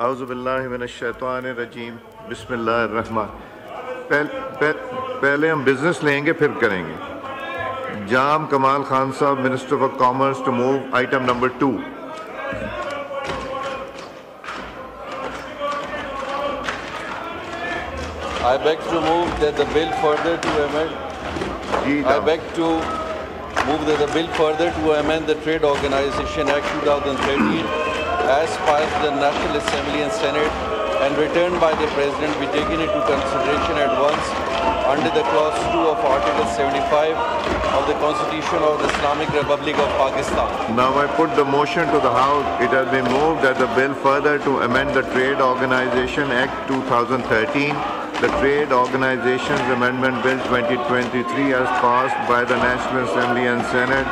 औज़ुबिल्लाहिमिनश्शैतानिर्रजीम बिस्मिल्लाहिर्रहमान। पहले हम बिजनेस लेंगे फिर करेंगे। जाम Kamal Khan sahib, minister for commerce, to move item number 2। I beg to move that the bill further to amend. I beg to move that the bill further to amend the Trade Organization Act 2013 as passed the National Assembly and Senate and returned by the President be taken into consideration at once under the clause 2 of Article 75 of the Constitution of the Islamic Republic of Pakistan. Now I put the motion to the House. It has been moved that the bill further to amend the Trade Organization Act 2013, the Trade Organizations Amendment Bill 2023 as passed by the National Assembly and Senate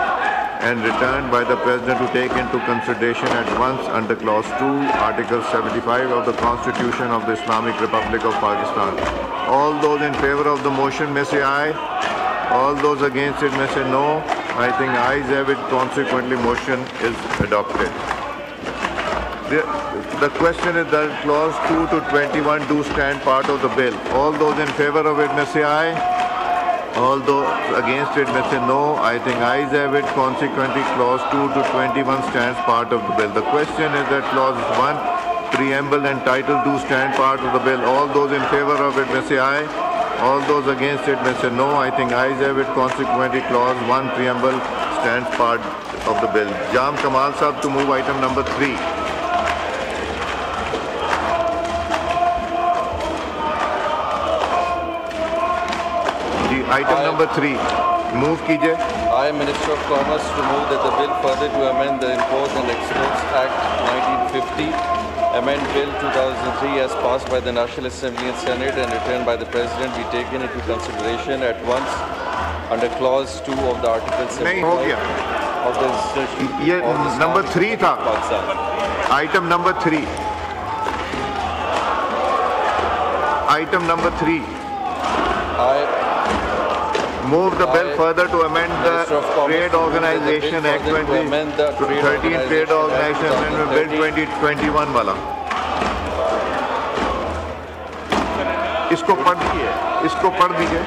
and returned by the President to take into consideration at once under Clause 2, Article 75 of the Constitution of the Islamic Republic of Pakistan. All those in favor of the motion may say aye. All those against it may say no. I think ayes have it. Consequently, motion is adopted. The question is that Clause 2 to 21 do stand part of the bill. All those in favor of it may say aye. All those against it may say no. I think ayes have it. Consequently, Clause 2 to 21 stands part of the bill. The question is that Clause 1, preamble and title do stand part of the bill. All those in favor of it may say aye. All those against it may say no. I think ayes have it. Consequently, Clause 1, preamble stands part of the bill. Jam Kamal Sahab to move item number 3. Item number 3. Move कीजिए. I, Minister of Commerce, to move that the bill further to amend the Imports and Exports Act 1950, amend Bill 2003 as passed by the National Assembly and Senate and returned by the President be taken into consideration at once under Clause 2 of the Article 75 नहीं हो गया. of the Constitution ये number 3 था. Item number 3. Item number 3. Move the bill further to amend the Trade Organization Act 2013, Trade Organization Amendment Bill 2021 वाला. इसको पढ़ दीजिए. इसको पढ़ दीजिए.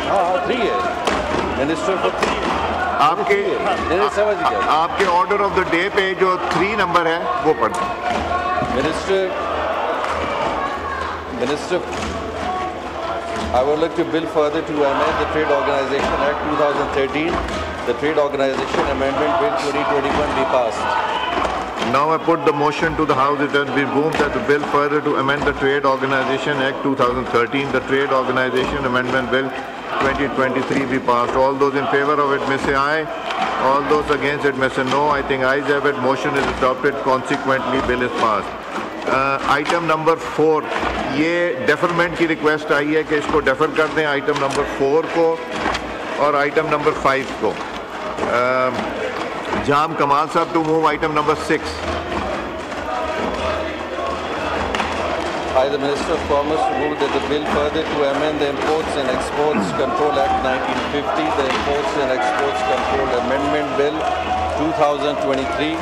हाँ 3 है. Minister for 3. आपके ऑर्डर ऑफ द डे पे जो 3 नंबर है वो पढ़ दीजिए. Minister, I would like to bill further to amend the Trade Organization Act 2013, the Trade Organization Amendment Bill 2021 be passed. Now I put the motion to the House. It has been moved that the bill further to amend the Trade Organization Act 2013, the Trade Organization Amendment Bill 2023 be passed. All those in favor of it may say aye. All those against it may say no. I think ayes have it. Motion is adopted. Consequently, bill is passed. Item number 4, ये deferment की request आई है कि इसको defer कर दें, item number 4 को और item number 5 को. Jam Kamal sahib to move item number 6. I, the Minister of Commerce, move that the bill further to amend the Imports and Exports Control Act 1950, the Imports and Exports Control Amendment Bill 2023,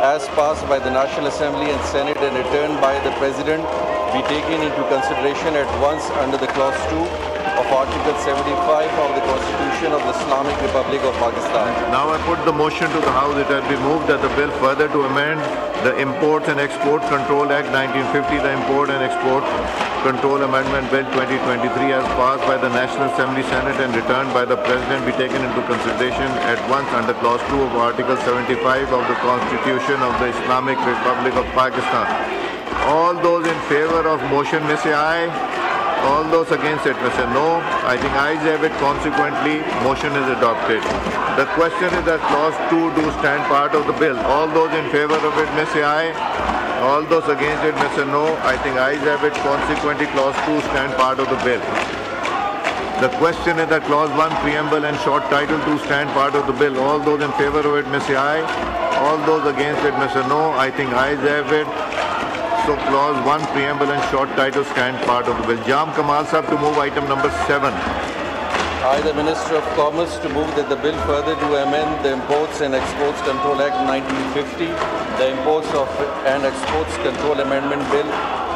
as passed by the National Assembly and Senate and returned by the President, be taken into consideration at once under the Clause 2 of Article 75 of the Constitution of the Islamic Republic of Pakistan. Now I put the motion to the House. It has been moved that the bill further to amend the Imports and Export Control Act 1950, the Import and Export Control Amendment Bill 2023 as passed by the National Assembly, Senate and returned by the President be taken into consideration at once under Clause 2 of Article 75 of the Constitution of the Islamic Republic of Pakistan. All those in favor of motion may say aye. All those against it may say no. I think ayes have it. Consequently, motion is adopted. The question is that Clause 2 do stand part of the bill. All those in favor of it may say aye. All those against it may say no. I think ayes have it. Consequently, Clause 2 stand part of the bill. The question is that Clause 1, preamble and short title do stand part of the bill. All those in favor of it may say aye. All those against it may say no. I think ayes have it. So Clause 1, preamble and short title stand part of the bill. Jam Kamal Sahab to move item number 7. I, the Minister of Commerce, to move that the bill further to amend the Imports and Exports Control Act 1950, the Imports and Exports Control Amendment Bill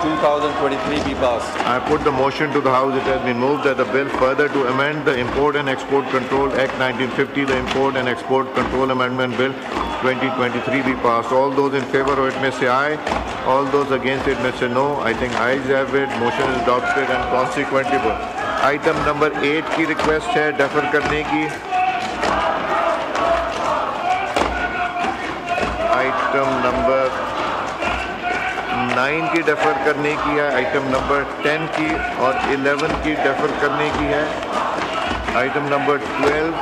2023 be passed. I put the motion to the House. It has been moved that the bill further to amend the Import and Export Control Act 1950, the Import and Export Control Amendment Bill 2023 be passed. All those in favor of it may say aye. All those against it may say no. I think ayes have it. Motion is adopted and consequently item number 8 की request है defer करने की. Item number 9 की defer करने की है. Item number 10 की और 11 की डेफर करने की है. आइटम नंबर 12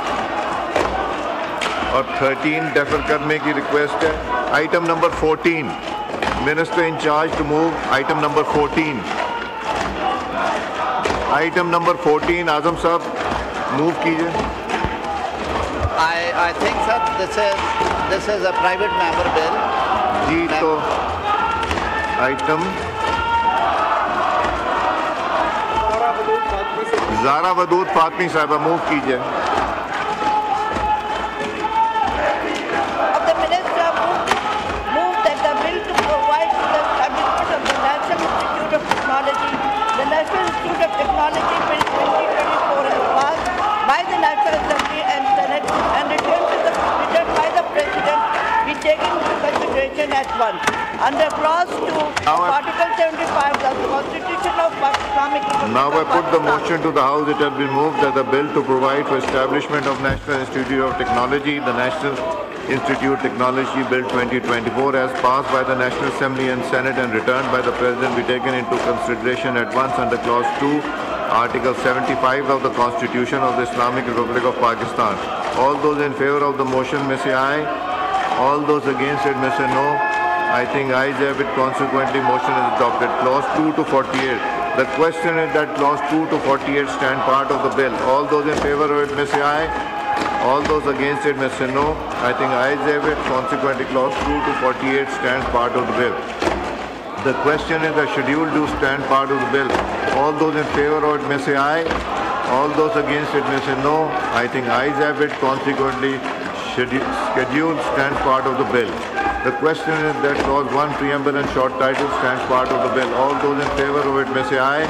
और 13 डेफर करने की रिक्वेस्ट है. Item number 14 minister in charge to move item number 14. Item number 14 Azam sahib move कीजिए. I think, sir, this is a private member bill. जी तो आइटम ज़ारा वदूद फातमी साहबा मूव कीजिए. Of the Minister move that the bill to provide for the establishment of the National Institute of Technology, the National Institute of Technology Bill 2024 is passed by the National Assembly and Senate and returned by the President be taken into consideration at once. Under Clause 2 of Article 75 of the Constitution of Islamic Republic Now I of put the Pakistan. motion to the House. It has been moved that the bill to provide for establishment of National Institute of Technology, the National Institute Technology Bill 2024 as passed by the National Assembly and Senate and returned by the President be taken into consideration at once under Clause 2, Article 75 of the Constitution of the Islamic Republic of Pakistan. All those in favor of the motion may say aye. All those against it may say no. I think ayes have it. Consequently, motion is adopted. Clause 2 to 48. The question is that Clause 2 to 48 stand part of the bill. All those in favor of it may say aye. All those against it may say no. I think ayes have it. Consequently, Clause 2 to 48 stands part of the bill. The question is that Schedule do stand part of the bill. All those in favor of it may say aye. All those against it may say no. I think ayes have it. Consequently, Schedule stands part of the bill. The question is that Clause 1 preamble and short title stands part of the bill. All those in favor of it may say aye.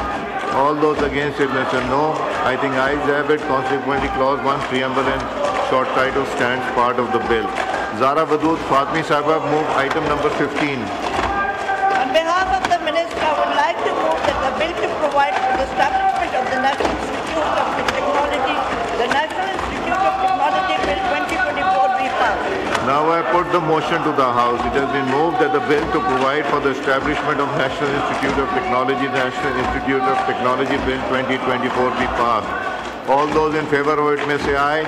All those against it may say no. I think ayes have it. Consequently, Clause 1 preamble and short title stands part of the bill. Zara Wadood Fatmi Sahaba move item number 15. On behalf of the Minister, I would like to move that the bill to provide for the establishment of the National Institute of Technology, the National Institute of Technology Bill 2024 be passed. Now I put the motion to the House. It has been moved that the bill to provide for the establishment of National Institute of Technology, the National Institute of Technology Bill 2024 be passed. All those in favor of it may say aye.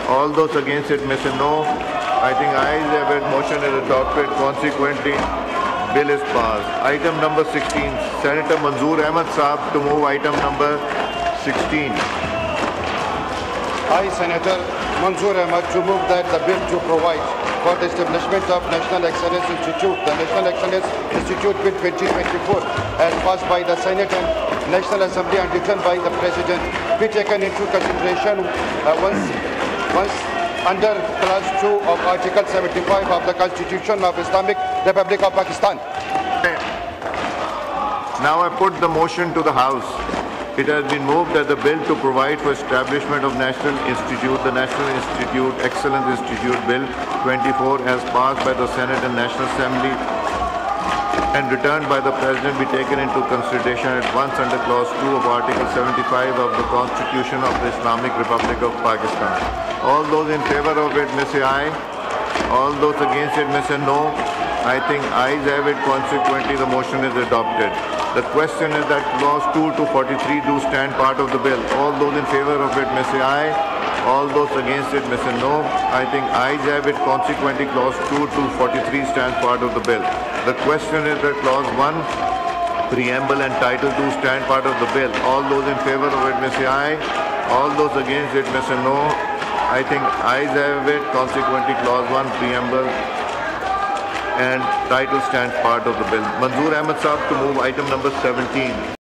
All those against it may say no. I think ayes have it. Motion is adopted. Consequently, bill is passed. Item number 16. Senator Manzoor Ahmed Saab to move item number 16. I, Senator Manzoor Ahmed, to move that the bill to provide for the establishment of National Excellence Institute, the National Excellence Institute Bill 2024, as passed by the Senate and National Assembly and returned by the President, be taken into consideration once under Clause 2 of Article 75 of the Constitution of Islamic Republic of Pakistan. Now I put the motion to the House. It has been moved that the bill to provide for establishment of National Institute, the National Institute, Excellence Institute Bill 24 as passed by the Senate and National Assembly and returned by the President be taken into consideration at once under Clause 2 of Article 75 of the Constitution of the Islamic Republic of Pakistan. All those in favor of it may say aye. All those against it may say no. I think ayes have it. Consequently, the motion is adopted. The question is that Clause 2 to 43 do stand part of the bill. All those in favor of it may say aye. All those against it may say no. I think ayes have it. Consequently, Clause 2 to 43 stands part of the bill. The question is that Clause 1, Preamble and Title 2 stand part of the bill. All those in favor of it may say aye. All those against it may say no. I think ayes have it. Consequently, Clause 1, Preamble and title stands part of the bill. Manzoor Ahmed Saab to move item number 17.